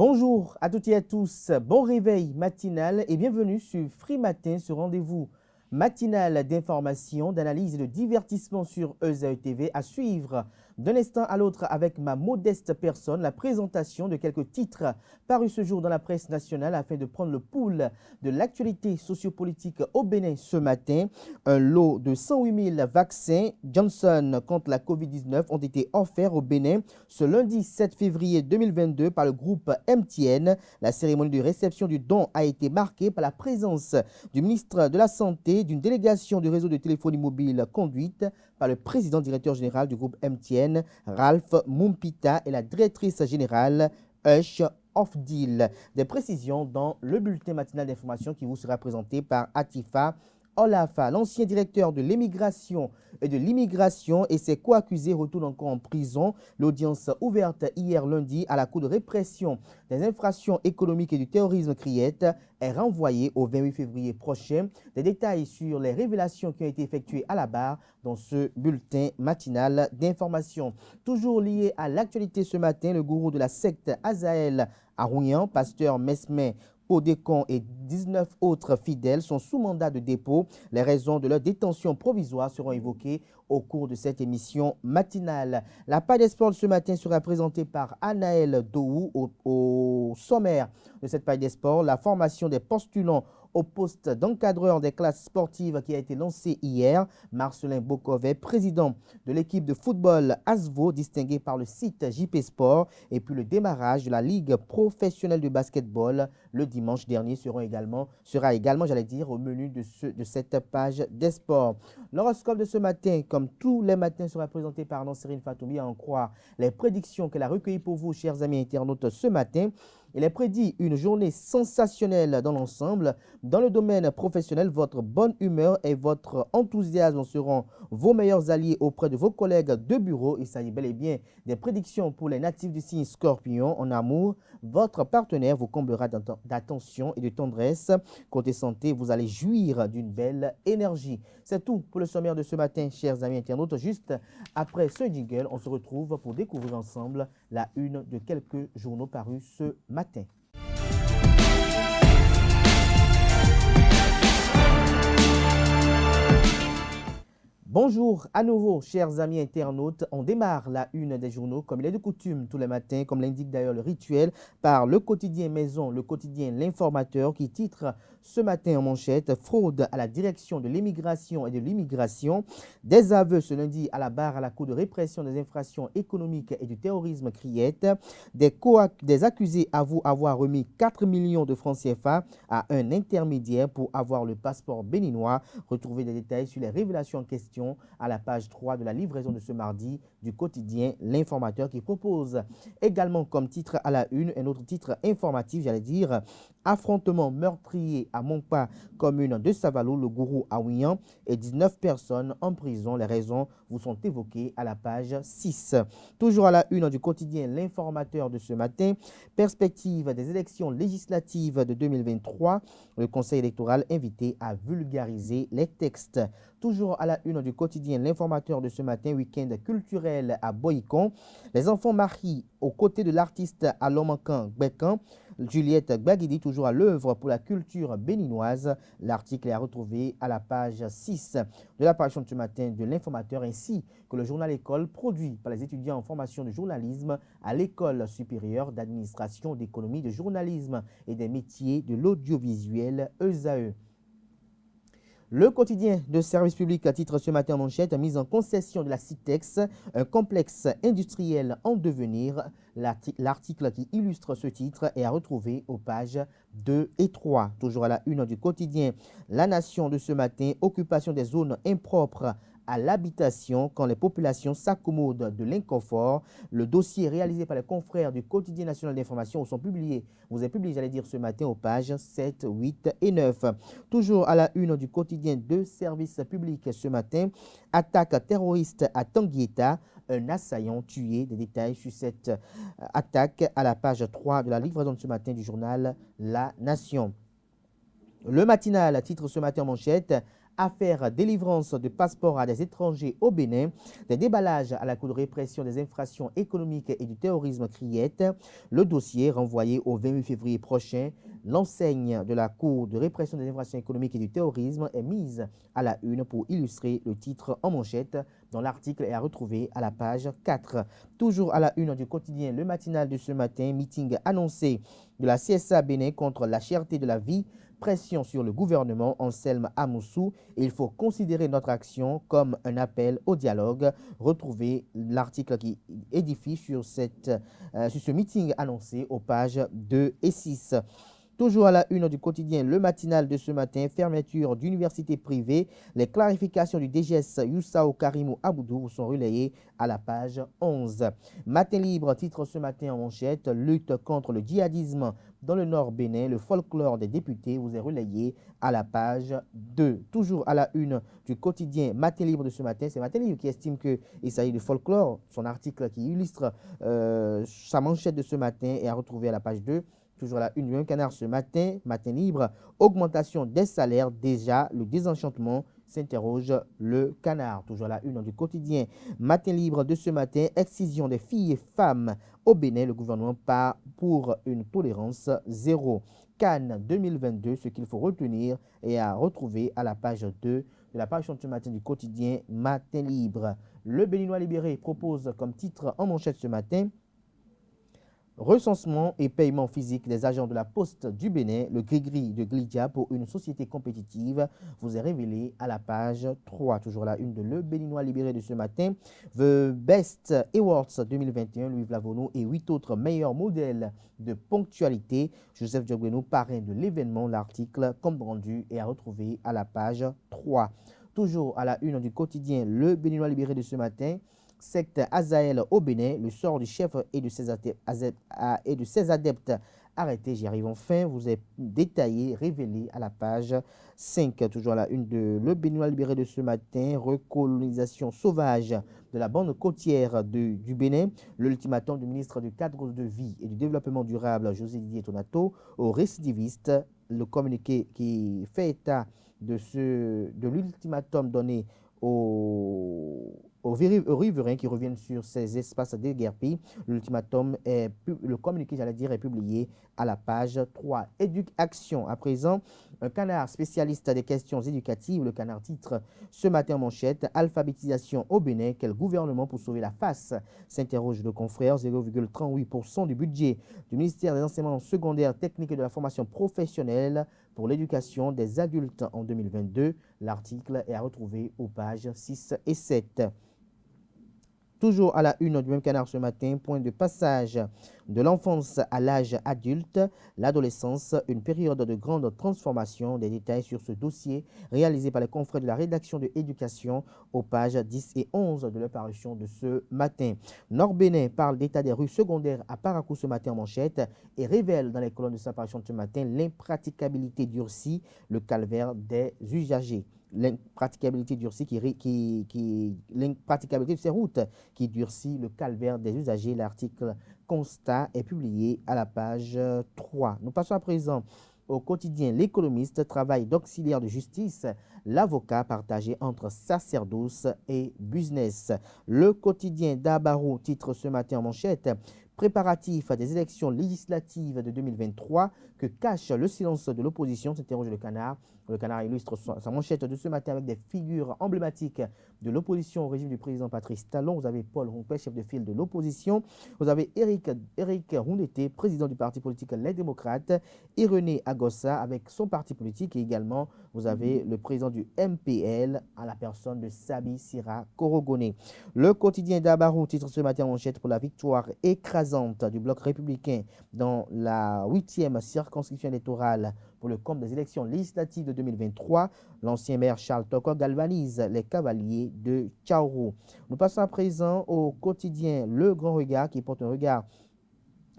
Bonjour à toutes et à tous, bon réveil matinal et bienvenue sur Free Matin, ce rendez-vous matinal d'information, d'analyse et de divertissement sur ESAE TV à suivre d'un instant à l'autre avec ma modeste personne la présentation de quelques titres parus ce jour dans la presse nationale afin de prendre le pouls de l'actualité sociopolitique au Bénin ce matin. Un lot de 108 000 vaccins Johnson contre la COVID-19 ont été offerts au Bénin ce lundi 7 février 2022 par le groupe MTN. La cérémonie de réception du don a été marquée par la présence du ministre de la Santé, d'une délégation du réseau de téléphonie mobile conduite par le président directeur général du groupe MTN, Ralph Mumpita, et la directrice générale, Hush Ofdil. Des précisions dans le bulletin matinal d'information qui vous sera présenté par Atifa Olafa. L'ancien directeur de l'émigration et de l'immigration et ses co-accusés retournent encore en prison. L'audience ouverte hier lundi à la Cour de répression des infractions économiques et du terrorisme CRIET est renvoyée au 28 février prochain. Des détails sur les révélations qui ont été effectuées à la barre dans ce bulletin matinal d'information. Toujours lié à l'actualité ce matin, le gourou de la secte Azaël à Rouyan, pasteur Mesme Odekon et 19 autres fidèles sont sous mandat de dépôt. Les raisons de leur détention provisoire seront évoquées au cours de cette émission matinale. La page des sports ce matin sera présentée par Anaël Dohou au sommaire de cette page des sports. La formation des postulants au poste d'encadreur des classes sportives qui a été lancée hier. Marcelin Bokovet, président de l'équipe de football ASVO, distingué par le site JP Sport, et puis le démarrage de la Ligue professionnelle de basketball le dimanche dernier sera également, j'allais dire, au menu de cette page des sports. L'horoscope de ce matin, comme tous les matins, sera présenté par Nanserine Fatoumi, à en croire les prédictions qu'elle a recueillies pour vous, chers amis internautes, ce matin. Il est prédit une journée sensationnelle dans l'ensemble. Dans le domaine professionnel, votre bonne humeur et votre enthousiasme seront vos meilleurs alliés auprès de vos collègues de bureau. Il s'agit bel et bien des prédictions pour les natifs du signe Scorpion. En amour, votre partenaire vous comblera d'attention et de tendresse. Côté santé, vous allez jouir d'une belle énergie. C'est tout pour le sommaire de ce matin, chers amis internautes. Juste après ce jingle, on se retrouve pour découvrir ensemble la une de quelques journaux parus ce matin. Bonjour à nouveau, chers amis internautes. On démarre la une des journaux, comme il est de coutume tous les matins, comme l'indique d'ailleurs le rituel, par le quotidien Maison, le quotidien L'Informateur, qui titre ce matin en manchette « Fraude à la direction de l'émigration et de l'immigration ». Des aveux ce lundi à la barre à la Cour de répression des infractions économiques et du terrorisme CRIET. Des accusés avouent avoir remis 4 millions de francs CFA à un intermédiaire pour avoir le passeport béninois. Retrouvez des détails sur les révélations en question à la page 3 de la livraison de ce mardi du quotidien L'Informateur, qui propose également comme titre à la une un autre titre informatif, j'allais dire « Affrontement meurtrier à Montpa, commune de Savalou, le gourou à Ouian et 19 personnes en prison ». Les raisons vous sont évoquées à la page 6. Toujours à la une du quotidien L'Informateur de ce matin, perspective des élections législatives de 2023, le Conseil électoral invité à vulgariser les textes. Toujours à la une du quotidien L'Informateur de ce matin, week-end culturel à Boycon. Les enfants marient aux côtés de l'artiste à Lomankan Gbekan, Juliette Gbagidi, toujours à l'œuvre pour la culture béninoise. L'article est à retrouver à la page 6 de l'apparition de ce matin de L'Informateur, ainsi que le journal École, produit par les étudiants en formation de journalisme à l'École supérieure d'administration, d'économie, de journalisme et des métiers de l'audiovisuel ESAE. Le quotidien de service public à titre ce matin en manchette, mise en concession de la CITEX, un complexe industriel en devenir. L'article qui illustre ce titre est à retrouver aux pages 2 et 3. Toujours à la une du quotidien La Nation de ce matin, occupation des zones impropres à l'habitation quand les populations s'accommodent de l'inconfort. Le dossier réalisé par les confrères du quotidien national d'information vous est publié, j'allais dire, ce matin aux pages 7, 8 et 9. Toujours à la une du quotidien de service public ce matin, attaque terroriste à Tanguieta, un assaillant tué. Des détails sur cette attaque à la page 3 de la livraison de ce matin du journal La Nation. Le matinal titre ce matin en manchette, Affaire délivrance de passeports à des étrangers au Bénin, des déballages à la Cour de répression des infractions économiques et du terrorisme criette. Le dossier renvoyé au 28 février prochain. L'enseigne de la Cour de répression des infractions économiques et du terrorisme est mise à la une pour illustrer le titre en manchette, dont l'article est à retrouver à la page 4. Toujours à la une du quotidien Le Matinal de ce matin, meeting annoncé de la CSA Bénin contre la cherté de la vie. Pression sur le gouvernement, Anselme Amoussou. Il faut considérer notre action comme un appel au dialogue. Retrouvez l'article qui édifie sur ce meeting annoncé aux pages 2 et 6. Toujours à la une du quotidien Le Matinal de ce matin, fermeture d'universités privées. Les clarifications du DGS Youssao Karimou Aboudou sont relayées à la page 11. Matin libre titre ce matin en manchette, lutte contre le djihadisme dans le nord Bénin. Le folklore des députés vous est relayé à la page 2. Toujours à la une du quotidien Matin libre de ce matin, c'est Matin libre qui estime qu'il s'agit de folklore. Son article qui illustre sa manchette de ce matin est à retrouver à la page 2. Toujours à la une du même canard ce matin, Matin libre, augmentation des salaires, déjà le désenchantement, s'interroge le canard. Toujours à la une du quotidien Matin libre de ce matin, excision des filles et femmes au Bénin, le gouvernement part pour une tolérance zéro. Cannes 2022, ce qu'il faut retenir est à retrouver à la page 2 de la page ce matin du quotidien Matin libre. Le Béninois libéré propose comme titre en manchette ce matin, recensement et paiement physique des agents de la Poste du Bénin, le gris-gris de Glidia pour une société compétitive, vous est révélé à la page 3. Toujours la une de Le Béninois libéré de ce matin. The Best Awards 2021, Louis Vlavono et 8 autres meilleurs modèles de ponctualité. Joseph Diogbenou, parrain de l'événement. L'article, comme rendu, est à retrouver à la page 3. Toujours à la une du quotidien Le Béninois libéré de ce matin. Secte Azaël au Bénin, le sort du chef et de ses adeptes arrêtés. J'y arrive enfin, vous est détaillé, révélé à la page 5. Toujours à la une de Le Béninois libéré de ce matin, recolonisation sauvage de la bande côtière du Bénin. L'ultimatum du ministre du cadre de vie et du développement durable, José Didier Tonato, aux récidivistes. Le communiqué qui fait état de l'ultimatum donné aux riverains qui reviennent sur ces espaces déguerpis. L'ultimatum le communiqué, est publié à la page 3. Éducation, à présent, un canard spécialiste des questions éducatives. Le canard titre ce matin en manchette, alphabétisation au Bénin, quel gouvernement pour sauver la face? S'interroge le confrère. 0,38% du budget du ministère des enseignements secondaires, techniques et de la formation professionnelle pour l'éducation des adultes en 2022. L'article est à retrouver aux pages 6 et 7. Toujours à la une du même canard ce matin, point de passage de l'enfance à l'âge adulte, l'adolescence, une période de grande transformation. Des détails sur ce dossier réalisé par les confrères de la rédaction de Éducation aux pages 10 et 11 de la parution de ce matin. Nord-Bénin parle d'état des rues secondaires à Parakou ce matin en manchette et révèle dans les colonnes de sa parution de ce matin l'impraticabilité durcie, le calvaire des usagers. L'impraticabilité durcie l'impraticabilité de ces routes qui durcit le calvaire des usagers. L'article constat est publié à la page 3. Nous passons à présent au quotidien L'Économiste, travail d'auxiliaire de justice, l'avocat partagé entre sacerdoce et business. Le quotidien Dabarou titre ce matin en manchette, préparatifs des élections législatives de 2023, que cache le silence de l'opposition, s'interroge le canard. Le canard illustre sa manchette de ce matin avec des figures emblématiques de l'opposition au régime du président Patrice Talon. Vous avez Paul Rompé, chef de file de l'opposition. Vous avez Éric Roundeté, président du parti politique Les Démocrates. Et René Agossa avec son parti politique. Et également, vous avez le président du MPL à la personne de Sabi Sira Korogone. Le quotidien d'Abarou titre ce matin en manchette pour la victoire écrasante du bloc républicain dans la 8e circonscription électorale pour le compte des élections législatives de 2023. L'ancien maire Charles Toko galvanise les cavaliers de Tchaourou. Nous passons à présent au quotidien Le Grand Regard qui porte un regard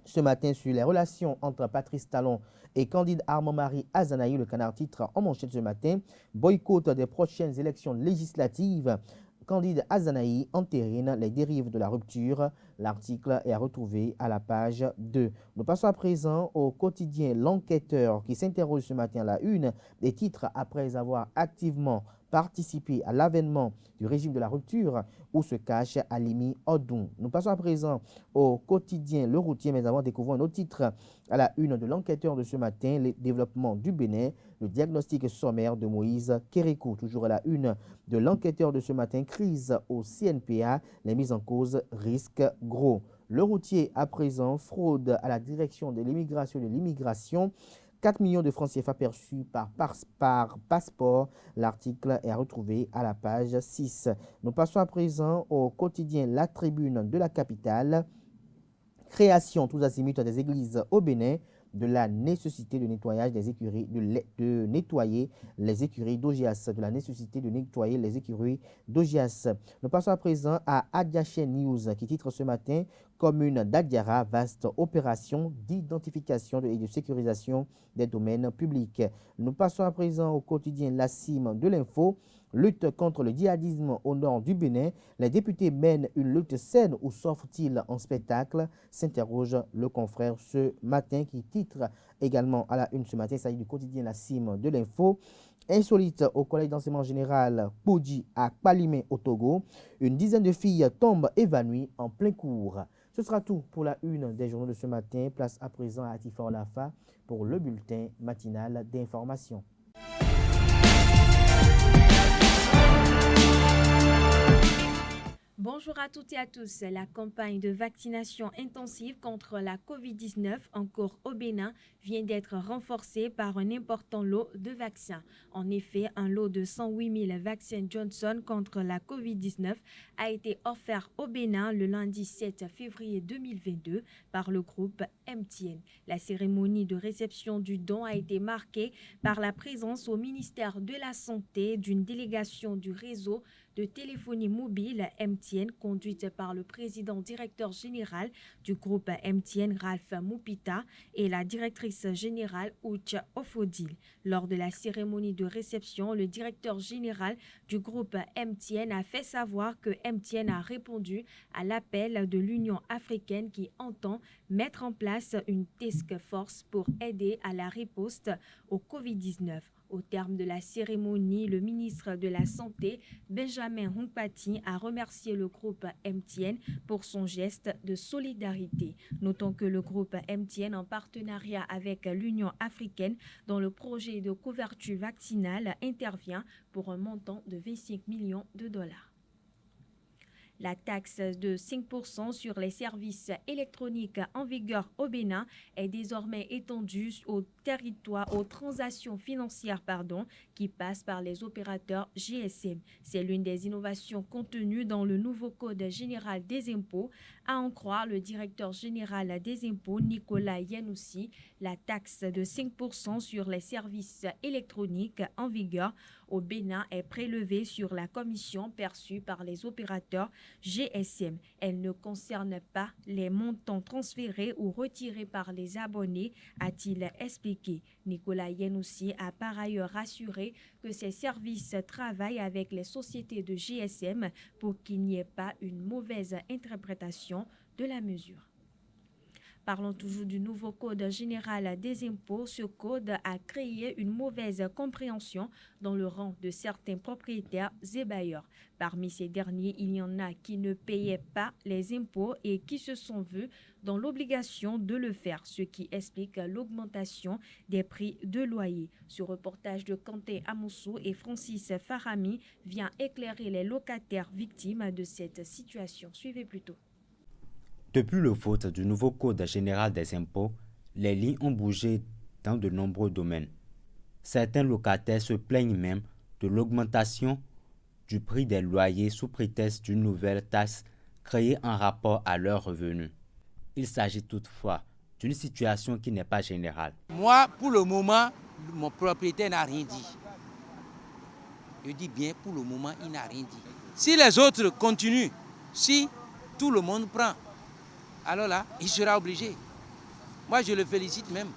ce matin sur les relations entre Patrice Talon et Candide Armand-Marie Azanaï. Le canard titre en manchette ce matin, boycott des prochaines élections législatives. Candide Azanaï entérine les dérives de la rupture. L'article est à retrouver à la page 2. Nous passons à présent au quotidien L'Enquêteur qui s'interroge ce matin à la une des titres après avoir activement participer à l'avènement du régime de la rupture où se cache Alimi Odun. Nous passons à présent au quotidien Le Routier, mais avant découvrons un autre titre à la une de l'enquêteur de ce matin, les développements du Bénin, le diagnostic sommaire de Moïse Kérékou. Toujours à la une de l'enquêteur de ce matin, crise au CNPA, les mises en cause risquent gros. Le Routier à présent, fraude à la direction de l'immigration et de l'immigration. 4 millions de francs CFA perçus par passeport. L'article est retrouvé à la page 6. Nous passons à présent au quotidien La Tribune de la capitale. Création tous azimuts des églises au Bénin, de la nécessité de nettoyage des écuries, de nettoyer les écuries d'Ogias, de la nécessité de nettoyer les écuries d'Ogias. Nous passons à présent à Adiaché News qui titre ce matin Commune d'Adiara, vaste opération d'identification et de sécurisation des domaines publics. Nous passons à présent au quotidien La Cime de l'info. Lutte contre le djihadisme au nord du Bénin. Les députés mènent une lutte saine ou sortent-ils en spectacle? S'interroge le confrère ce matin qui titre également à la une ce matin. Il s'agit du quotidien La Cime de l'info. Insolite au collège d'enseignement général Poudji à Kpalimé au Togo. Une dizaine de filles tombent évanouies en plein cours. Ce sera tout pour la une des journaux de ce matin. Place à présent à Atifa Olafa pour le bulletin matinal d'information. Bonjour à toutes et à tous. La campagne de vaccination intensive contre la COVID-19 en cours au Bénin vient d'être renforcée par un important lot de vaccins. En effet, un lot de 108 000 vaccins Johnson contre la COVID-19 a été offert au Bénin le lundi 7 février 2022 par le groupe MTN. La cérémonie de réception du don a été marquée par la présence au ministère de la Santé d'une délégation du réseau de téléphonie mobile MTN conduite par le président directeur général du groupe MTN Ralph Moupita et la directrice générale Ouch Ofodil. Lors de la cérémonie de réception, le directeur général du groupe MTN a fait savoir que MTN a répondu à l'appel de l'Union africaine qui entend mettre en place une task force pour aider à la riposte au Covid-19. Au terme de la cérémonie, le ministre de la Santé, Benjamin Hunkpati, a remercié le groupe MTN pour son geste de solidarité. Notons que le groupe MTN, en partenariat avec l'Union africaine, dont le projet de couverture vaccinale intervient pour un montant de 25 millions de dollars. La taxe de 5% sur les services électroniques en vigueur au Bénin est désormais étendue au territoire, aux transactions financières qui passent par les opérateurs GSM. C'est l'une des innovations contenues dans le nouveau Code général des impôts. À en croire le directeur général des impôts, Nicolas Yanoussi, la taxe de 5% sur les services électroniques en vigueur au Bénin est prélevée sur la commission perçue par les opérateurs GSM. Elle ne concerne pas les montants transférés ou retirés par les abonnés, a-t-il expliqué. Nicolas Yanoussi a par ailleurs rassuré que ces services travaillent avec les sociétés de GSM pour qu'il n'y ait pas une mauvaise interprétation de la mesure. Parlons toujours du nouveau Code général des impôts. Ce code a créé une mauvaise compréhension dans le rang de certains propriétaires et bailleurs. Parmi ces derniers, il y en a qui ne payaient pas les impôts et qui se sont vus dans l'obligation de le faire, ce qui explique l'augmentation des prix de loyer. Ce reportage de Quentin Amoussou et Francis Farami vient éclairer les locataires victimes de cette situation. Suivez plutôt. Depuis le vote du nouveau Code général des impôts, les lignes ont bougé dans de nombreux domaines. Certains locataires se plaignent même de l'augmentation du prix des loyers sous prétexte d'une nouvelle taxe créée en rapport à leurs revenus. Il s'agit toutefois d'une situation qui n'est pas générale. Moi, pour le moment, mon propriétaire n'a rien dit. Je dis bien, pour le moment, il n'a rien dit. Si les autres continuent, si tout le monde prend, alors là, il sera obligé. Moi, je le félicite même.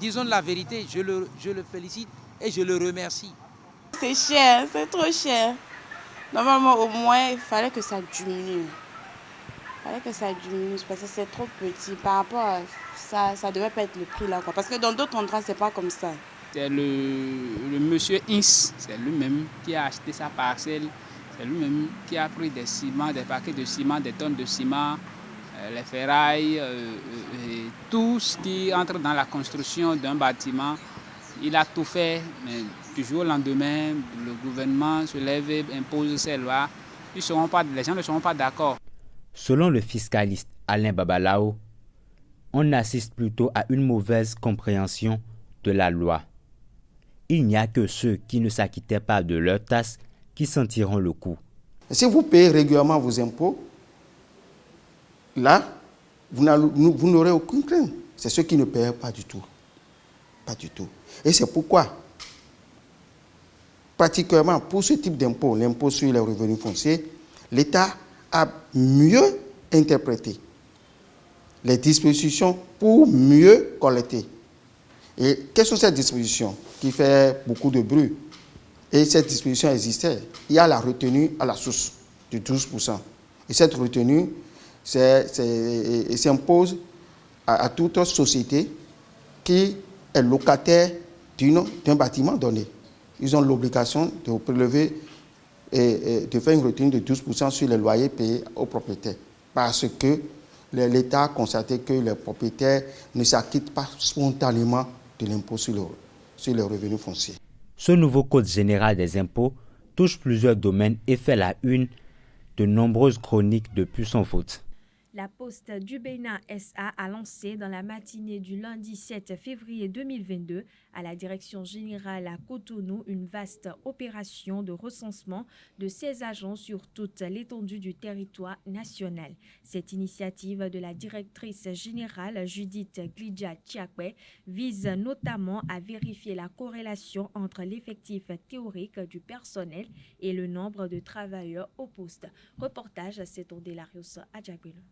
Disons la vérité, je le félicite et je le remercie. C'est cher, c'est trop cher. Normalement, au moins, il fallait que ça diminue. Parce que c'est trop petit. Par rapport à ça, ça devait pas être le prix là, quoi. Parce que dans d'autres endroits, c'est pas comme ça. C'est le monsieur Ins, c'est lui-même qui a acheté sa parcelle, c'est lui-même qui a pris des ciments, des paquets de ciment, des tonnes de ciment, les ferrailles, et tout ce qui entre dans la construction d'un bâtiment. Il a tout fait, mais du jour au lendemain, le gouvernement se lève et impose ses lois. Les gens ne seront pas d'accord. Selon le fiscaliste Alain Babalao, on assiste plutôt à une mauvaise compréhension de la loi. Il n'y a que ceux qui ne s'acquittaient pas de leurs tasses qui sentiront le coup. Si vous payez régulièrement vos impôts, là, vous n'aurez aucune crainte. C'est ceux qui ne paient pas du tout. Pas du tout. Et c'est pourquoi, particulièrement pour ce type d'impôt, l'impôt sur les revenus fonciers, l'État a mieux interprété les dispositions pour mieux collecter. Et quelles sont ces dispositions qui fait beaucoup de bruit? Et cette disposition existait. Il y a la retenue à la source de 12%. Et cette retenue s'impose à toute société qui est locataire d'un bâtiment donné. Ils ont l'obligation de prélever et de faire une retenue de 12% sur les loyers payés aux propriétaires. Parce que l'État a constaté que les propriétaires ne s'acquittent pas spontanément de l'impôt sur les revenus fonciers. Ce nouveau Code général des impôts touche plusieurs domaines et fait la une de nombreuses chroniques depuis son vote. La Poste du Bénin SA a lancé dans la matinée du lundi 7 février 2022 à la Direction générale à Cotonou une vaste opération de recensement de ses agents sur toute l'étendue du territoire national. Cette initiative de la directrice générale Judith Glidja-Tiakwe vise notamment à vérifier la corrélation entre l'effectif théorique du personnel et le nombre de travailleurs au poste. Reportage à Seton Delarios Adjabelo.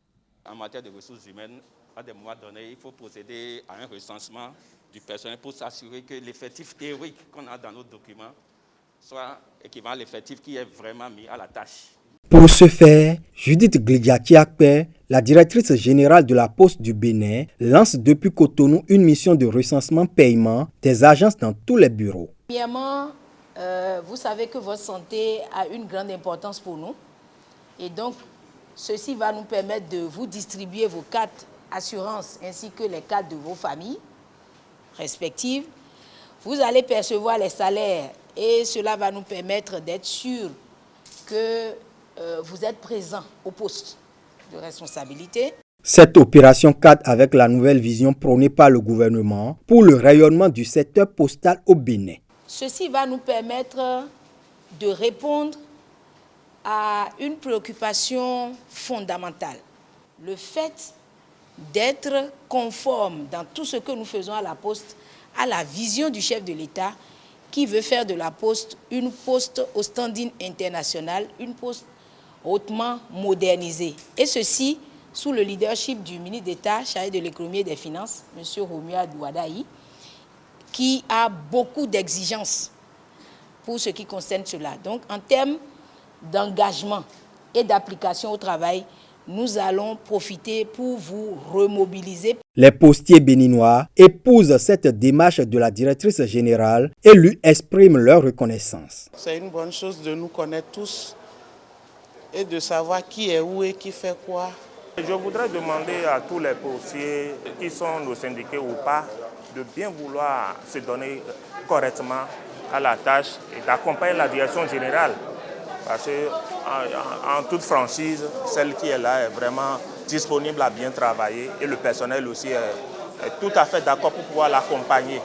En matière de ressources humaines, à des moments donnés, il faut procéder à un recensement du personnel pour s'assurer que l'effectif théorique qu'on a dans nos documents soit équivalent à l'effectif qui est vraiment mis à la tâche. Pour ce faire, Judith Glidja-Tiakwe, la directrice générale de la Poste du Bénin, lance depuis Cotonou une mission de recensement-paiement des agences dans tous les bureaux. Premièrement, vous savez que votre santé a une grande importance pour nous. Et donc, ceci va nous permettre de vous distribuer vos cartes assurance ainsi que les cartes de vos familles respectives. Vous allez percevoir les salaires et cela va nous permettre d'être sûr que vous êtes présent au poste de responsabilité. Cette opération cadre avec la nouvelle vision prônée par le gouvernement pour le rayonnement du secteur postal au Bénin. Ceci va nous permettre de répondre à une préoccupation fondamentale. Le fait d'être conforme dans tout ce que nous faisons à la Poste à la vision du chef de l'État qui veut faire de la Poste une poste au standing international, une poste hautement modernisée. Et ceci sous le leadership du ministre d'État chargé de l'économie et des finances, M. Romua Douadaï, qui a beaucoup d'exigences pour ce qui concerne cela. Donc, en termes d'engagement et d'application au travail, nous allons profiter pour vous remobiliser. Les postiers béninois épousent cette démarche de la directrice générale et lui expriment leur reconnaissance. C'est une bonne chose de nous connaître tous et de savoir qui est où et qui fait quoi. Je voudrais demander à tous les postiers qui sont nos syndiqués ou pas de bien vouloir se donner correctement à la tâche et d'accompagner la direction générale. Parce qu'en toute franchise, celle qui est là est vraiment disponible à bien travailler et le personnel aussi est tout à fait d'accord pour pouvoir l'accompagner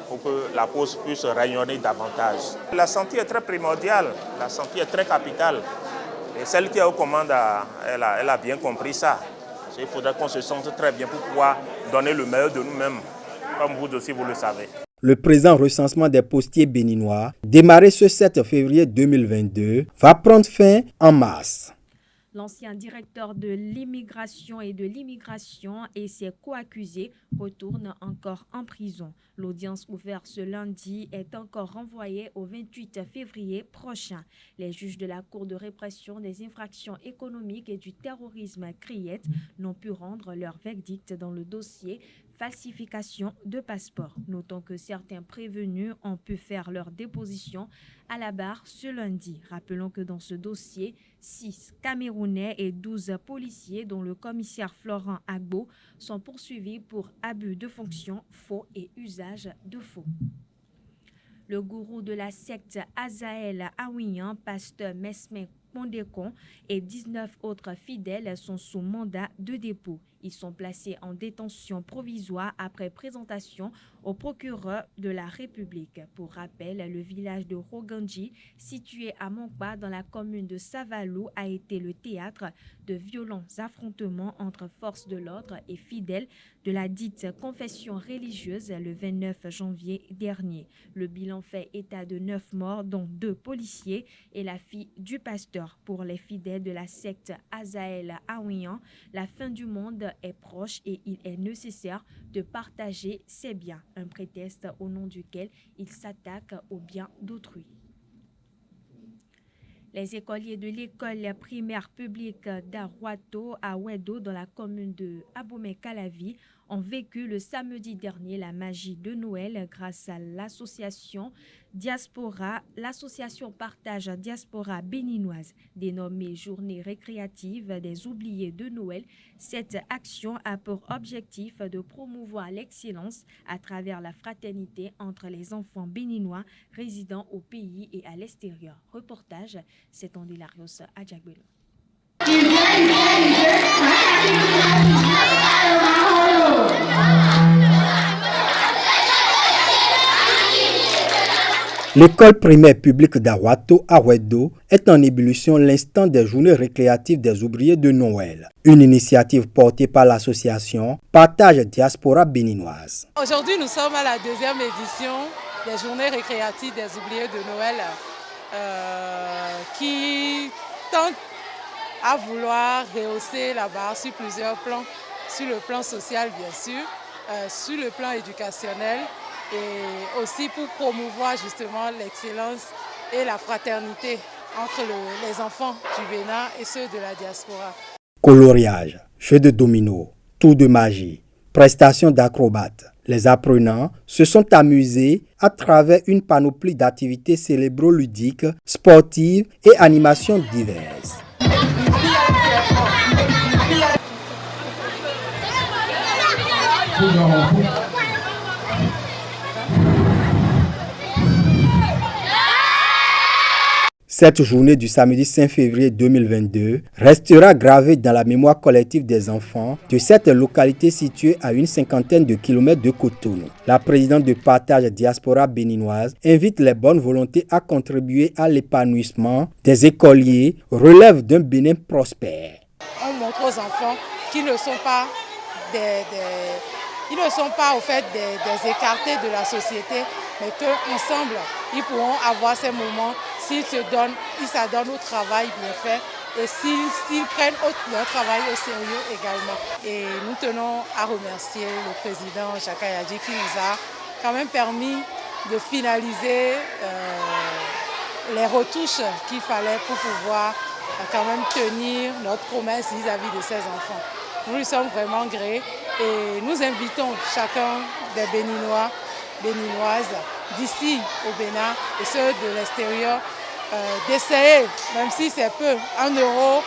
pour que la Poste puisse rayonner davantage. La santé est très primordiale, la santé est très capitale. Et celle qui est aux commandes, elle a bien compris ça. Il faudrait qu'on se sente très bien pour pouvoir donner le meilleur de nous-mêmes, comme vous aussi vous le savez. Le présent recensement des postiers béninois, démarré ce 7 février 2022, va prendre fin en mars. L'ancien directeur de l'immigration et ses co-accusés retournent encore en prison. L'audience ouverte ce lundi est encore renvoyée au 28 février prochain. Les juges de la Cour de répression des infractions économiques et du terrorisme CRIET n'ont pu rendre leur verdict dans le dossier falsification de passeports. Notons que certains prévenus ont pu faire leur déposition à la barre ce lundi. Rappelons que dans ce dossier, 6 Camerounais et 12 policiers, dont le commissaire Florent Agbo, sont poursuivis pour abus de fonction, faux et usage de faux. Le gourou de la secte Azaël Aouian, pasteur Mesme Pondécon et 19 autres fidèles sont sous mandat de dépôt. Ils sont placés en détention provisoire après présentation au procureur de la République. Pour rappel, le village de Rogandji, situé à Monkba dans la commune de Savalou, a été le théâtre de violents affrontements entre forces de l'ordre et fidèles de la dite confession religieuse le 29 janvier dernier. Le bilan fait état de 9 morts, dont 2 policiers et la fille du pasteur. Pour les fidèles de la secte Azaël Aouian, la fin du monde est proche et il est nécessaire de partager ses biens, un prétexte au nom duquel il s'attaque aux biens d'autrui. Les écoliers de l'école primaire publique d'Arwato à Wedo dans la commune de Abomey-Calavi ont vécu le samedi dernier la magie de Noël grâce à l'association Diaspora, l'association Partage Diaspora béninoise, dénommée Journée récréative des oubliés de Noël. Cette action a pour objectif de promouvoir l'excellence à travers la fraternité entre les enfants béninois résidant au pays et à l'extérieur. Reportage, c'est Andilarios Adjagbelo. L'école primaire publique d'Arwato à Wedo est en ébullition l'instant des journées récréatives des ouvriers de Noël, une initiative portée par l'association Partage Diaspora béninoise. Aujourd'hui, nous sommes à la 2e édition des journées récréatives des ouvriers de Noël qui tentent à vouloir rehausser la barre sur plusieurs plans, sur le plan social bien sûr, sur le plan éducationnel et aussi pour promouvoir justement l'excellence et la fraternité entre les enfants du Bénin et ceux de la diaspora. Coloriage, jeux de domino, tours de magie, prestations d'acrobates. Les apprenants se sont amusés à travers une panoplie d'activités cérébro-ludiques, sportives et animations diverses. Cette journée du samedi 5 février 2022 restera gravée dans la mémoire collective des enfants de cette localité située à une cinquantaine de kilomètres de Cotonou. La présidente de Partage Diaspora béninoise invite les bonnes volontés à contribuer à l'épanouissement des écoliers, relève d'un Bénin prospère. On montre aux enfants qu'ils ne sont pas au fait des écartés de la société, mais qu'ensemble, ils pourront avoir ces moments s'ils s'adonnent au travail bien fait et s'ils prennent leur travail au sérieux également. Et nous tenons à remercier le président Chaka Yadji qui nous a quand même permis de finaliser les retouches qu'il fallait pour pouvoir quand même tenir notre promesse vis-à-vis de ces enfants. Nous lui sommes vraiment grés et nous invitons chacun des Béninois, Béninoises d'ici au Bénin et ceux de l'extérieur d'essayer, même si c'est peu, 1 euro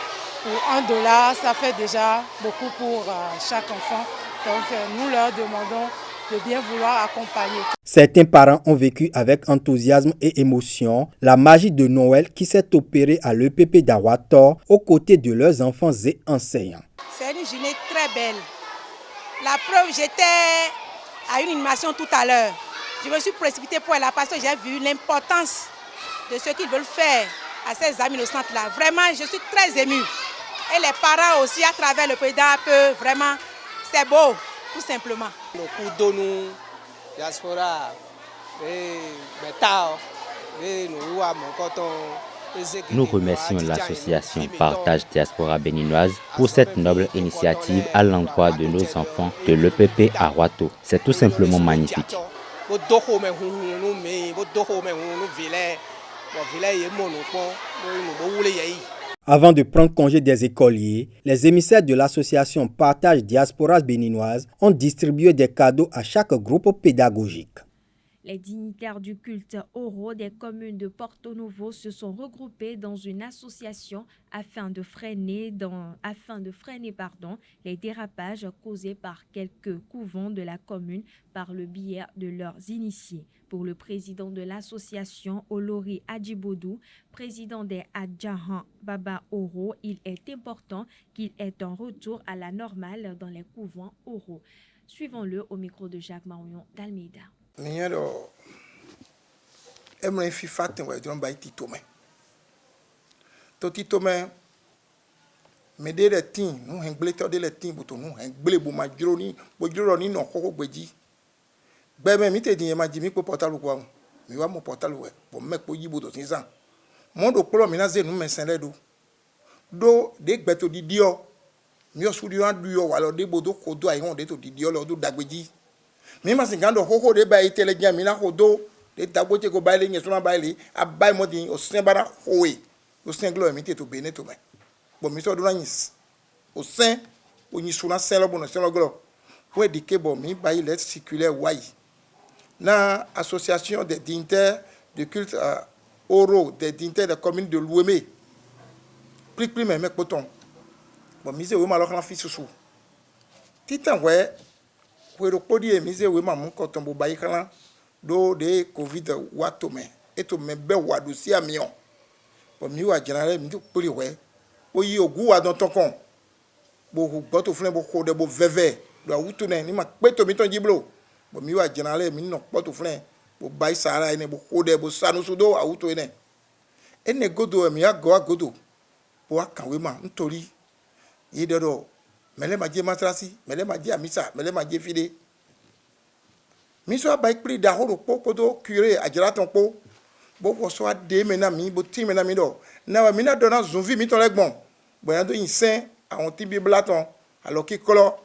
ou $1, ça fait déjà beaucoup pour chaque enfant. Donc nous leur demandons de bien vouloir accompagner. Certains parents ont vécu avec enthousiasme et émotion la magie de Noël qui s'est opérée à l'EPP d'Arwato aux côtés de leurs enfants et enseignants. C'est une journée très belle. La preuve, j'étais à une animation tout à l'heure. Je me suis précipitée pour aller là parce que j'ai vu l'importance de ce qu'ils veulent faire à ces amis innocentes-là. Vraiment, je suis très émue. Et les parents aussi, à travers le président, peuvent vraiment, c'est beau, tout simplement. Nous remercions l'association Partage Diaspora béninoise pour cette noble initiative à l'endroit de nos enfants de l'EPP Arwato. C'est tout simplement magnifique. Avant de prendre congé des écoliers, les émissaires de l'association Partage Diaspora béninoise ont distribué des cadeaux à chaque groupe pédagogique. Les dignitaires du culte Oro des communes de Porto Novo se sont regroupés dans une association afin de freiner les dérapages causés par quelques couvents de la commune par le biais de leurs initiés. Pour le président de l'association, Olori Adjibodou, président des Adjahan Baba Oro, il est important qu'il ait un retour à la normale dans les couvents Oro. Suivons-le au micro de Jacques Marion d'Almeida. Mima singando hoho de ba itele nya mina hodo de daboche ko baile nye sona baile abai modi o sembara howe o senglo mi te to bene to me bo mi so do nanyis o sen o nyi sona selo bo no selo glo ho edike bo mi baile let circulaire wai na association des dignitaires de culte Oro des dignitaires de la commune de Louémé plus me poton bo mi se o ma lo kan fi susu titan we Pour podi emize we mamu kotombo baikala do de covid watome eto mebe wadu si amion bo mi wa general mi to poli we o yi ogu wa don tonkon bo gbo to flen bo ko de bo veve do awuto ne ni ma pe to mi ton jiblo bo mi wa general mi no po to flen bo bai sara ene bo ko de bo sanu sudo awuto ene ene godo mi agodo bo akanwe ma ntori yi dodo mele maje matrasi mele maje amisa mele maje fide miso ba ikpri da horo pokodo curé ajira ton po bo ko so ade mena mi bo ti mena mi do na wa mina dona zunvi mi ton legbon bo ya do insin awon ti bibla ton alors ki kolo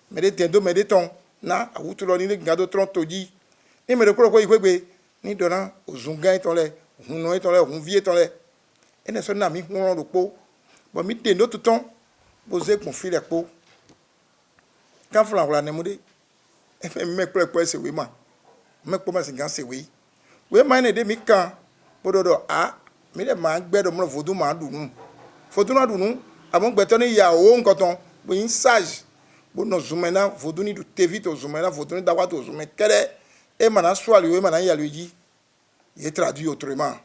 me de tendo me de ton na awutu lo ni gado tron toji ni me de ko ikwegbe ni dona ozungan ton le hunno ton le hunvie ton le ene so na mi hun ro po bo mi tendo tout ton bo ze kon fi le po kan flan wala ne mude e me pre se we ma me po ma singan se we ma ne de mi kan bododo mi de ma gbedo mo fodu ma dunu fodu na dunu amon gbeto ni ya o nkoton bo yin sage bo no zumena fodu ni du tevito zumena fodu ni dawa to zumen kere e mana swali we mana ya luji ye traduit autrement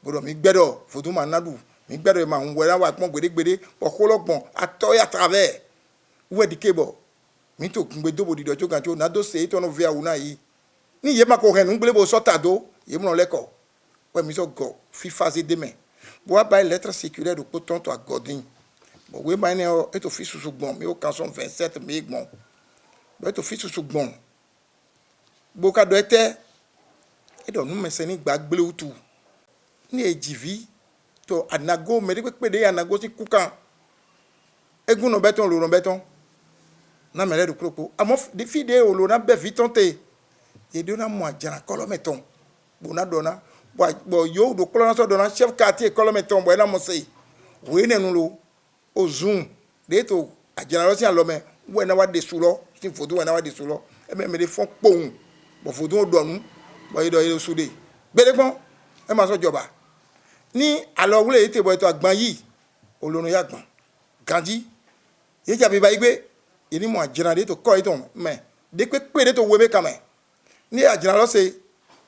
bodo mi gbedo fodu ma nadu mi gbedo ma nwera wa pon gbede okologbon atoya travers où est dikebo mi to kungbe do bodi dojo ganjo na do se to no via una yi ni ye ma ko hen ngbele bo sota do ye mo leko we mi so go fi phase demain bo ba lettre circulaire de poton to agodin bo we ba ne e to fi susugbon mi o canson 27 mi gbon bo to fi susugbon bo ka do ete e do nu mese ni gbagbele utu ni ejivi to anago me de pe de anago si kukan egun no beton lo no beton na mele du kropo amo de fide o lo na be vitonte e do na mo ajana kolometon bo na dona bo yo do kolo na so dona chef quartier kolometon bo na mo sei we ne nu lo o zoom de to ajana lo si an lo me we na wa de sulo si fodo we na wa de sulo e me de fon pohun bo fodo do nu bo yi do yi sude gbede gbon e ma so joba ni alo wule ite bo to agban yi olorun ya gbon ganji ye jabi ba igbe ini mo ajina de to ko iton me de pe de to webe kame ni ajina lo se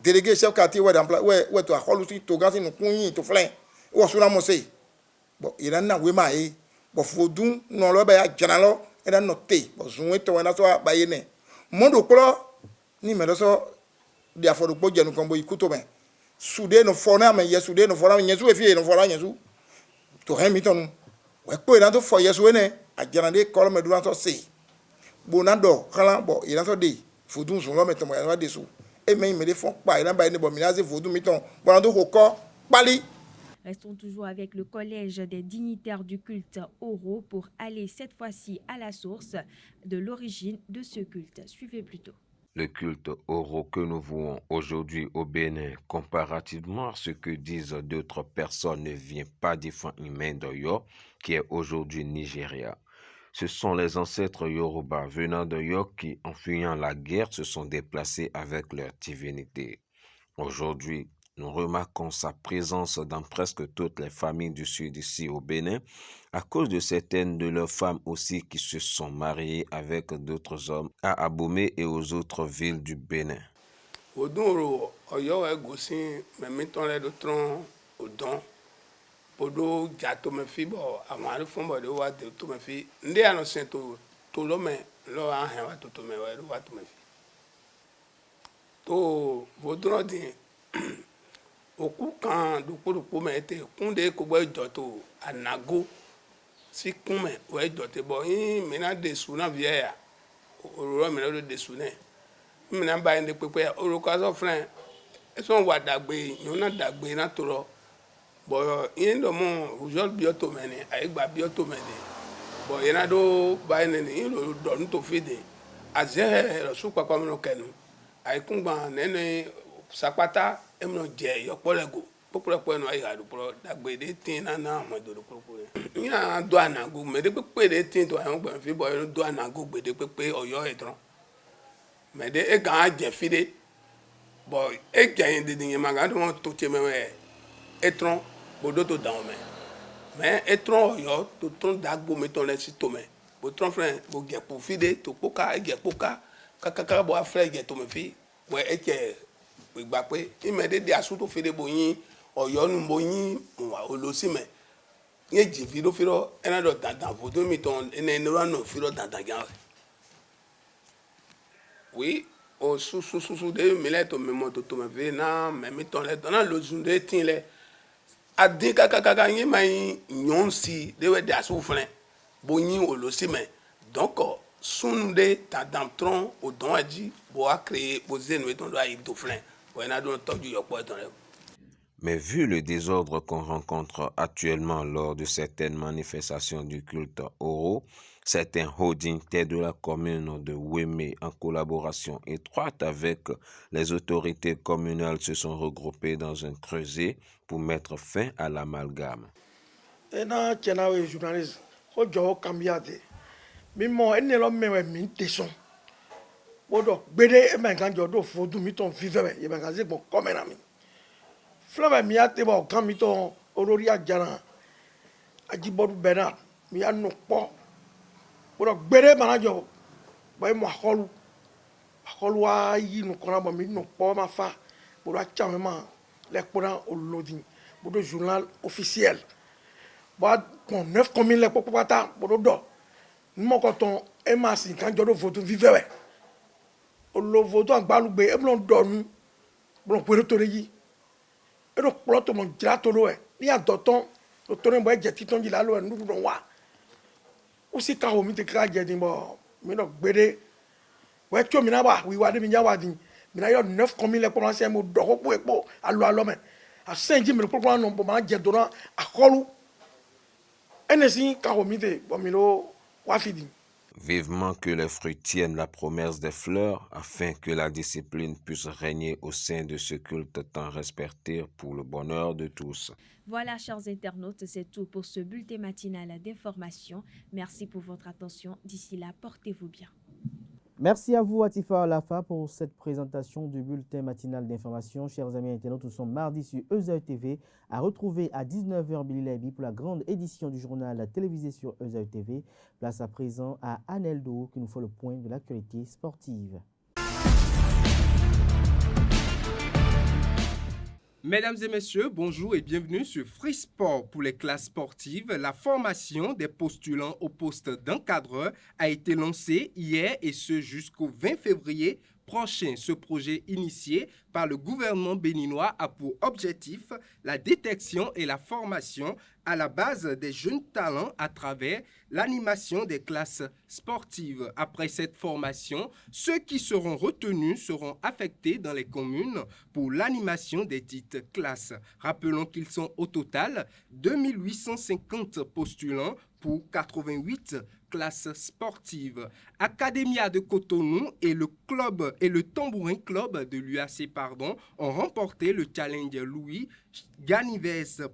délégué chef quartier we to aholu si to gan sinu kun yin to flen wo suna mo se bo ira na we ma e bo fodun no lo ba ya ajina lo e da no te bo zun to we na so ba ye ne mo do klo ni me lo so de afodo po jenu kon bo ikuto me sude no fona me ye sude no fona me yesu e fie no fona yesu to he mi ton we po ira to fo yesu we ne ajana de kolo me duran so se bonado kala bo ira so de fodun zun lo me to mo ya de so e me me de fon pa ira ba ni bo mi na se fodun mi ton bonado ko ko pali. Restons toujours avec le collège des dignitaires du culte Oro pour aller cette fois-ci à la source de l'origine de ce culte. Suivez plutôt. Le culte Oro que nous voyons aujourd'hui au Bénin, comparativement à ce que disent d'autres personnes, ne vient pas d'Ifan-Ime d'Oyo, qui est aujourd'hui Nigeria. Ce sont les ancêtres Yoruba venant d'Oyo qui, en fuyant la guerre, se sont déplacés avec leur divinité. Aujourd'hui, nous remarquons sa présence dans presque toutes les familles du sud ici au Bénin, à cause de certaines de leurs femmes aussi qui se sont mariées avec d'autres hommes à Abomey et aux autres villes du Bénin. Odunro Oyo egosi memiton le do tron odon podo jato me fi bo amari fon bo de wa de to me fi nde ano sento to lo me lo an he wa to me wa to me fi to vodron din oku kan dukuduku me te kunde ko gbo joto anago si kunme we jote bo yin me na de suna vieya oro me lo de suna me na ba inde pepe oro ka so fren e so wa dagbe yon na dagbe na to ro bo yin do mo result bioto me ni ai gba bioto me de bo yin na do ba yin ni yin lo do nto fide aze ro su pa pa me no kenu ai kungba nene sapata emno je yopolego popolo no ai adu pro dagbe de tin na mo do popolo ina do anago me de pepe de tin to ai gba fi bo do anago gbe de pepe Oyo etron me de e gan je fide bo e gain de din ma ga do to che me etron bodo to down me etron Oyo to ton dagbo me ton le si to me bo tron friend bo ge po fide to poka e ge poka kaka bo afre ge to me fi bo e che gba pé imede asu to fede bo yin Oyo nu bo yin wa olosi me ye ji video firo ena do dandan photo mi ton ene no no firo dandan gan oui o su de mi le to me moto to me ve na me mi ton le na lo zun de tin le adi kaka yin mai nyon si de we de asu fren bo yin olosi me donc sunde tadam tron o don aji bo a créer bo zen we ton do ayi to fren. Mais vu le désordre qu'on rencontre actuellement lors de certaines manifestations du culte Oro, certains holdings de la commune de Wémé, en collaboration étroite avec les autorités communales, se sont regroupés dans un creuset pour mettre fin à l'amalgame. Bodo gbede e men kan jodo fodu mi ton vivere ye ben kan se bon comme na mi flava mi ate bo kan mi ton orori ajana aji bodu bena mi anu po bodo gbede manajo boy mo akolu wa yi nu kona bo mi nu po ma fa bodo acha me ma le pona olodi bodo journal officiel bo kon 9 commune le popata bodo do mo ko ton e ma sin kan jodo fodu vivere olovodo agbalugbe eblon donu blon pere to reyi e do ploto mon drato lo e ni adoton lo to nbo je titon ji la lo e nu do wa o si ka o mi te kra je din bo mi no gbede we cho mi na ba wi wa de mi nya wa din mi na yo 9 commune le commencer mo do ko epo alo me a senji mi pro no bo ma je do na akolu enesi ka o mi te bo mi lo wa fidi. Vivement que les fruits tiennent la promesse des fleurs, afin que la discipline puisse régner au sein de ce culte tant respecté pour le bonheur de tous. Voilà, chers internautes, c'est tout pour ce bulletin matinal d'information. Merci pour votre attention. D'ici là, portez-vous bien. Merci à vous, Atifa Alafa, pour cette présentation du bulletin matinal d'information. Chers amis internautes, nous sommes mardi sur Euzao TV, à retrouver à 19h Billy Laibi pour la grande édition du journal télévisé sur Euzao TV. Place à présent à Aneldo qui nous fait le point de l'actualité sportive. Mesdames et messieurs, bonjour et bienvenue sur Free Sport pour les classes sportives. La formation des postulants au poste d'encadreur a été lancée hier et ce jusqu'au 20 février prochain. Ce projet initié par le gouvernement béninois a pour objectif la détection et la formation à la base des jeunes talents à travers l'animation des classes sportives. Après cette formation, ceux qui seront retenus seront affectés dans les communes pour l'animation des dites classes. Rappelons qu'ils sont au total 2850 postulants pour 88 classes sportives. Academia de Cotonou et le Tambourin Club de l'UAC ont remporté le challenge Louis Ganives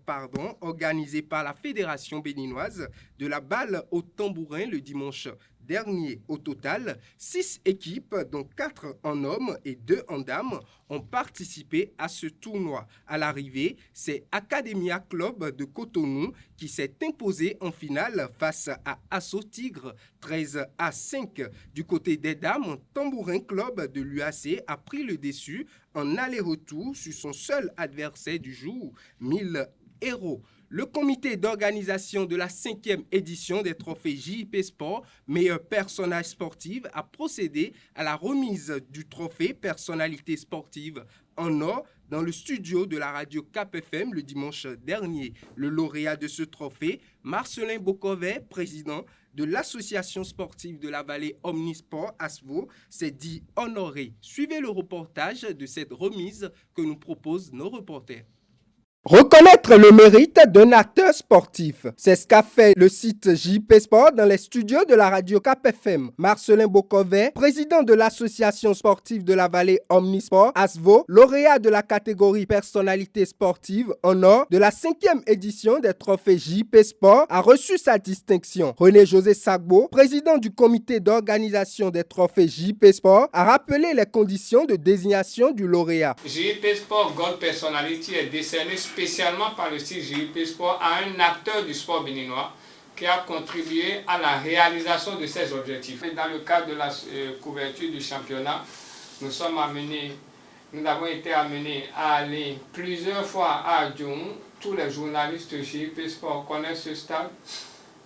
organisé par la Fédération béninoise de la balle au tambourin le dimanche dernier. Au total, 6 équipes, dont 4 en hommes et 2 en dames, ont participé à ce tournoi. À l'arrivée, c'est Academia Club de Cotonou qui s'est imposé en finale face à Asso Tigre 13-5. Du côté des dames, Tambourin Club de l'UAC a pris le dessus en aller-retour sur son seul adversaire du jour, 1000 €. Le comité d'organisation de la 5e édition des trophées JIP Sport meilleur personnage sportif a procédé à la remise du trophée personnalité sportive en or dans le studio de la radio Cap FM le dimanche dernier. Le lauréat de ce trophée, Marcelin Bocovet, président de l'association sportive de la vallée Omnisport ASVO, s'est dit honoré. Suivez le reportage de cette remise que nous proposent nos reporters. Reconnaître le mérite d'un acteur sportif, c'est ce qu'a fait le site JP Sport dans les studios de la radio Cap FM. Marcelin Bocovet, président de l'association sportive de la vallée Omnisport ASVO, lauréat de la catégorie personnalité sportive en or de la 5e édition des trophées JP Sport, a reçu sa distinction. René-José Sagbo, président du comité d'organisation des trophées JP Sport, a rappelé les conditions de désignation du lauréat. JP Sport Gold Personality est décerné spécialement par le site JP Sport à un acteur du sport béninois qui a contribué à la réalisation de ses objectifs. Et dans le cadre de la couverture du championnat, nous avons été amenés à aller plusieurs fois à Djoum. Tous les journalistes de JP Sport connaissent ce stade,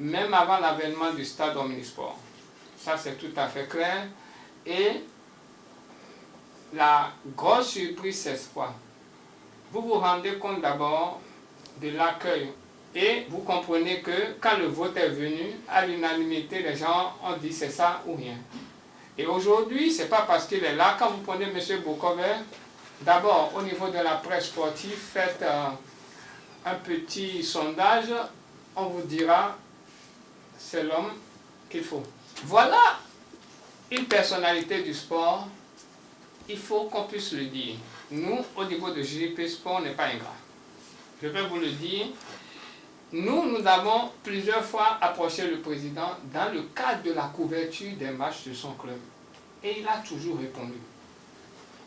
même avant l'avènement du stade Omnisport. Ça, c'est tout à fait clair. Et la grosse surprise, c'est quoi? Vous vous rendez compte d'abord de l'accueil et vous comprenez que quand le vote est venu, à l'unanimité, les gens ont dit c'est ça ou rien. Et aujourd'hui, ce n'est pas parce qu'il est là. Quand vous prenez M. Bocovet, d'abord au niveau de la presse sportive, faites un petit sondage, on vous dira c'est l'homme qu'il faut. Voilà une personnalité du sport, il faut qu'on puisse le dire. Nous, au niveau de JP Sport, on n'est pas ingrat. Je vais vous le dire. Nous avons plusieurs fois approché le président dans le cadre de la couverture des matchs de son club. Et il a toujours répondu.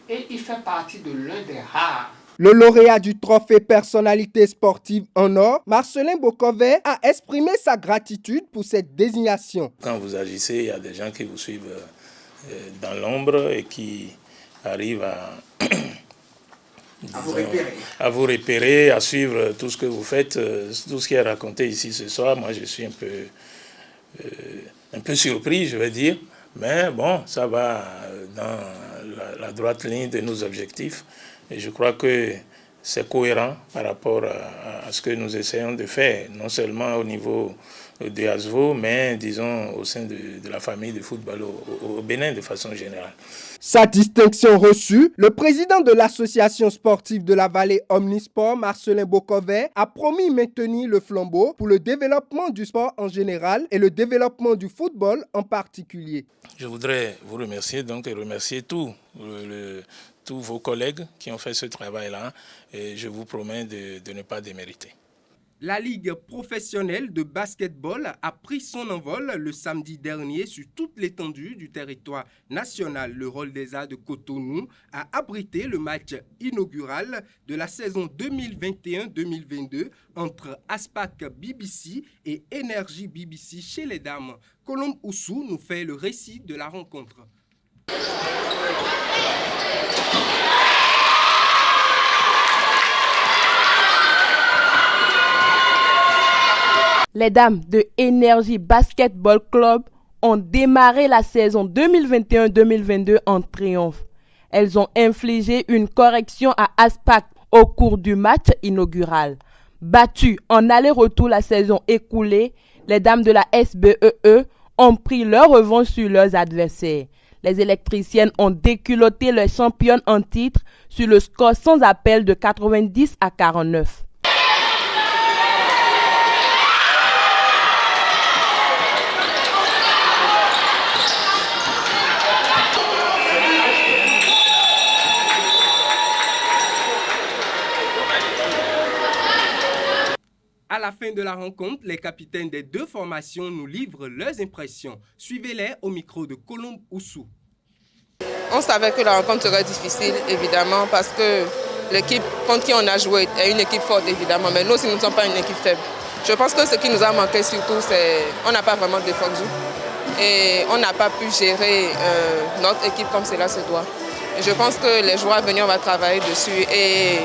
Et il fait partie de l'un des rares. Le lauréat du trophée personnalité sportive en or, Marcelin Bocovet, a exprimé sa gratitude pour cette désignation. Quand vous agissez, il y a des gens qui vous suivent dans l'ombre et qui arrivent à vous repérer, à suivre tout ce que vous faites, tout ce qui est raconté ici ce soir. Moi, je suis un peu surpris, je vais dire. Mais bon, ça va dans la droite ligne de nos objectifs. Et je crois que c'est cohérent par rapport à ce que nous essayons de faire, non seulement au niveau de ASVO, mais disons au sein de la famille de football au Bénin de façon générale. Sa distinction reçue, le président de l'association sportive de la vallée Omnisport, Marcelin Bocovet, a promis maintenir le flambeau pour le développement du sport en général et le développement du football en particulier. Je voudrais vous remercier donc et remercier tous vos collègues qui ont fait ce travail-là et je vous promets de ne pas démériter. La Ligue professionnelle de basketball a pris son envol le samedi dernier sur toute l'étendue du territoire national. Le Rôle des Arts de Cotonou a abrité le match inaugural de la saison 2021-2022 entre Aspac BBC et Énergie BBC chez les dames. Colombe Oussou nous fait le récit de la rencontre. Les dames de Énergie Basketball Club ont démarré la saison 2021-2022 en triomphe. Elles ont infligé une correction à Aspac au cours du match inaugural. Battues en aller-retour la saison écoulée, les dames de la SBEE ont pris leur revanche sur leurs adversaires. Les électriciennes ont déculotté les championnes en titre sur le score sans appel de 90 à 49. la fin de la rencontre, les capitaines des deux formations nous livrent leurs impressions. Suivez-les au micro de Colombe Oussou. On savait que la rencontre serait difficile, évidemment, parce que l'équipe contre qui on a joué est une équipe forte, évidemment, mais nous aussi, nous ne sommes pas une équipe faible. Je pense que ce qui nous a manqué surtout, c'est qu'on n'a pas vraiment défendu et on n'a pas pu gérer notre équipe comme cela se doit. Et je pense que les joueurs à venir, on va travailler dessus et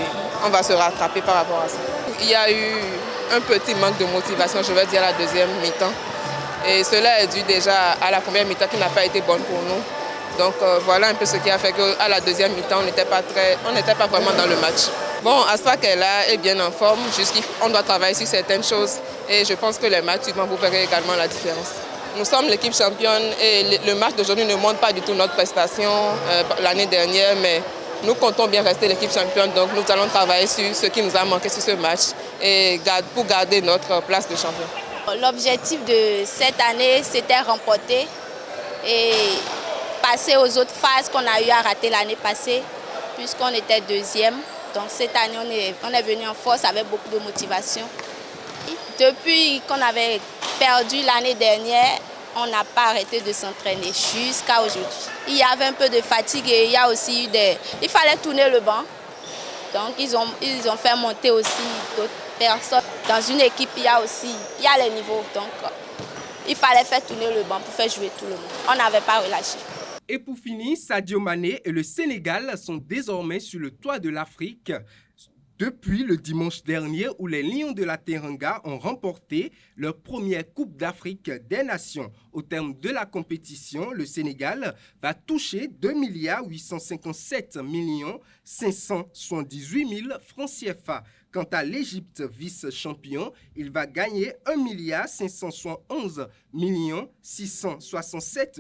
on va se rattraper par rapport à ça. Il y a eu un petit manque de motivation, je vais dire, à la deuxième mi-temps. Et cela est dû déjà à la première mi-temps qui n'a pas été bonne pour nous. Donc voilà un peu ce qui a fait qu'à la deuxième mi-temps, on n'était pas vraiment dans le match. Bon, Aspak est là, est bien en forme, on doit travailler sur certaines choses et je pense que les matchs suivants, vous verrez également la différence. Nous sommes l'équipe championne et le match d'aujourd'hui ne montre pas du tout notre prestation l'année dernière, mais nous comptons bien rester l'équipe championne, donc nous allons travailler sur ce qui nous a manqué sur ce match et pour garder notre place de champion. L'objectif de cette année, c'était remporter et passer aux autres phases qu'on a eu à rater l'année passée, puisqu'on était deuxième. Donc cette année, on est venu en force avec beaucoup de motivation. Depuis qu'on avait perdu l'année dernière, on n'a pas arrêté de s'entraîner jusqu'à aujourd'hui. Il y avait un peu de fatigue et il y a aussi eu il fallait tourner le banc. Donc ils ont fait monter aussi d'autres personnes. Dans une équipe, il y a les niveaux. Donc il fallait faire tourner le banc pour faire jouer tout le monde. On n'avait pas relâché. Et pour finir, Sadio Mané et le Sénégal sont désormais sur le toit de l'Afrique depuis le dimanche dernier où les Lions de la Teranga ont remporté leur première Coupe d'Afrique des Nations. Au terme de la compétition, le Sénégal va toucher 2 857 578 000 francs CFA. Quant à l'Égypte, vice-champion, il va gagner 1 571 667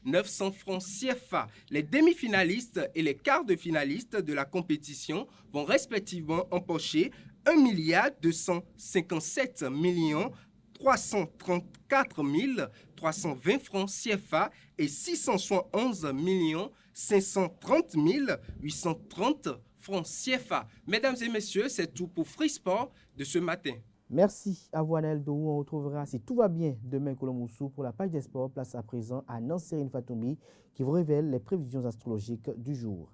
900 francs CFA. Les demi-finalistes et les quarts de finalistes de la compétition vont respectivement empocher 1 257 334 320 francs CFA et 671 530 830 francs CFA. Mesdames et messieurs, c'est tout pour Free Sport de ce matin. Merci à vous, Anel Dou. On retrouvera, si tout va bien, demain Colombe Oussou pour la page des sports. Place à présent à Nanserine Fatoumi qui vous révèle les prévisions astrologiques du jour.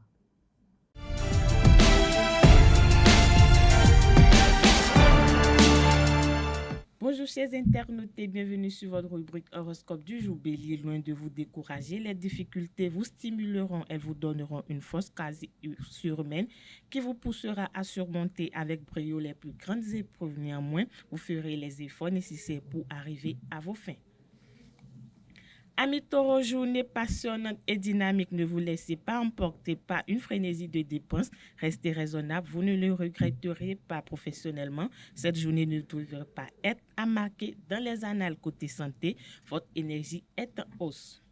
Bonjour chers internautes et bienvenue sur votre rubrique horoscope du jour. Bélier, loin de vous décourager, les difficultés vous stimuleront, elles vous donneront une force quasi surhumaine qui vous poussera à surmonter avec brio les plus grandes épreuves. Néanmoins, vous ferez les efforts nécessaires pour arriver à vos fins. Amis Taureau, journée passionnante et dynamique, ne vous laissez pas emporter par une frénésie de dépenses. Restez raisonnable, vous ne le regretterez pas professionnellement. Cette journée ne devrait pas être à marquer dans les annales côté santé. Votre énergie est en hausse.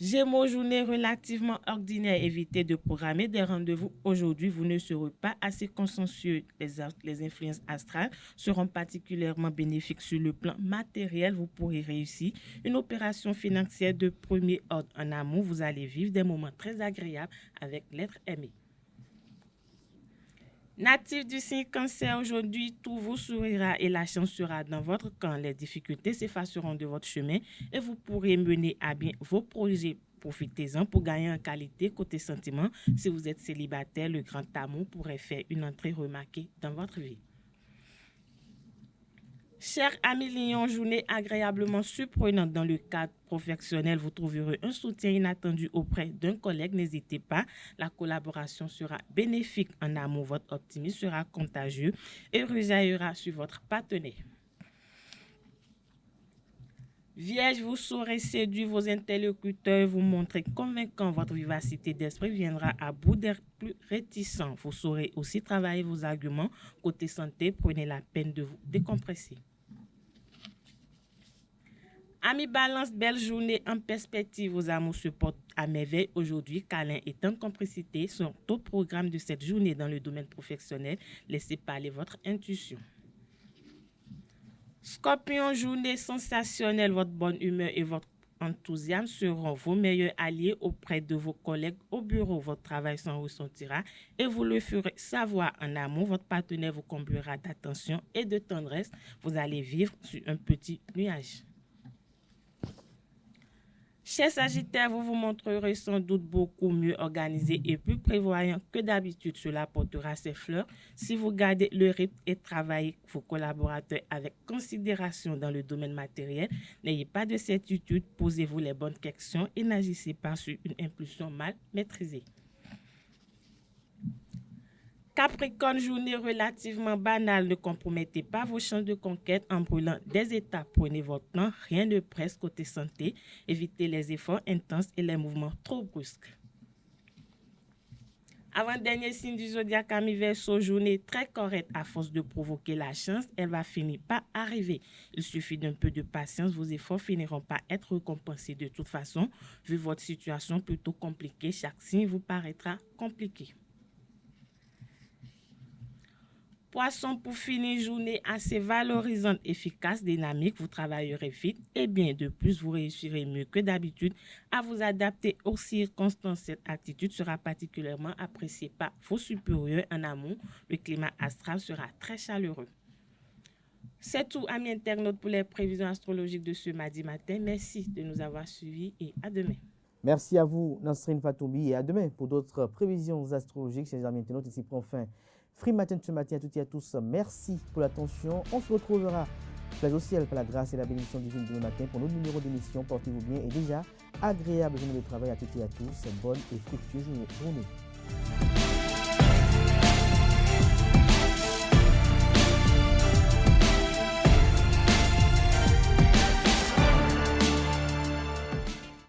Gémeaux, journée relativement ordinaire. Évitez de programmer des rendez-vous aujourd'hui. Vous ne serez pas assez consciencieux. Les influences astrales seront particulièrement bénéfiques sur le plan matériel. Vous pourrez réussir une opération financière de premier ordre. En amour, vous allez vivre des moments très agréables avec l'être aimé. Natif du signe Cancer, aujourd'hui, tout vous sourira et la chance sera dans votre camp. Les difficultés s'effaceront de votre chemin et vous pourrez mener à bien vos projets. Profitez-en pour gagner en qualité côté sentiment. Si vous êtes célibataire, le grand amour pourrait faire une entrée remarquée dans votre vie. Chers amis Lion, journée agréablement surprenante dans le cadre professionnel. Vous trouverez un soutien inattendu auprès d'un collègue. N'hésitez pas, la collaboration sera bénéfique. En amour, votre optimisme sera contagieux et rejaillira sur votre partenaire. Vierge, vous saurez séduire vos interlocuteurs, vous montrer convaincant. Votre vivacité d'esprit viendra à bout des plus réticents. Vous saurez aussi travailler vos arguments. Côté santé, prenez la peine de vous décompresser. Amis Balance, belle journée en perspective. Vos amours se portent à merveille aujourd'hui. Câlin et temps de complicité sont au programme de cette journée dans le domaine professionnel. Laissez parler votre intuition. Scorpion, journée sensationnelle. Votre bonne humeur et votre enthousiasme seront vos meilleurs alliés auprès de vos collègues au bureau. Votre travail s'en ressentira et vous le ferez savoir en amont. Votre partenaire vous comblera d'attention et de tendresse. Vous allez vivre sur un petit nuage. Chers Sagittaires, vous vous montrerez sans doute beaucoup mieux organisé et plus prévoyant que d'habitude. Cela portera ses fleurs si vous gardez le rythme et travaillez vos collaborateurs avec considération dans le domaine matériel. N'ayez pas de certitude, posez-vous les bonnes questions et n'agissez pas sur une impulsion mal maîtrisée. Capricorne, journée relativement banale, ne compromettez pas vos chances de conquête en brûlant des étapes. Prenez votre temps, rien ne presse côté santé. Évitez les efforts intenses et les mouvements trop brusques. Avant-dernier signe du zodiaque, Amis Verseau, journée très correcte. À force de provoquer la chance, elle va finir par arriver. Il suffit d'un peu de patience, vos efforts finiront par être récompensés. De toute façon, vu votre situation plutôt compliquée, chaque signe vous paraîtra compliqué. Poisson, pour finir, journée assez valorisante, efficace, dynamique, vous travaillerez vite et bien. De plus, vous réussirez mieux que d'habitude à vous adapter aux circonstances. Cette attitude sera particulièrement appréciée par vos supérieurs en amont. Le climat astral sera très chaleureux. C'est tout, amis internautes, pour les prévisions astrologiques de ce mardi matin. Merci de nous avoir suivis et à demain. Merci à vous, Nasrine Fatoubi, et à demain pour d'autres prévisions astrologiques. Chers amis internautes, ici prend fin Free Matin de ce matin à toutes et à tous. Merci pour l'attention. On se retrouvera place au ciel par la grâce et la bénédiction divine demain matin pour notre numéro d'émission. Portez-vous bien et déjà agréable journée de travail à toutes et à tous. Bonne et fructueuse journée.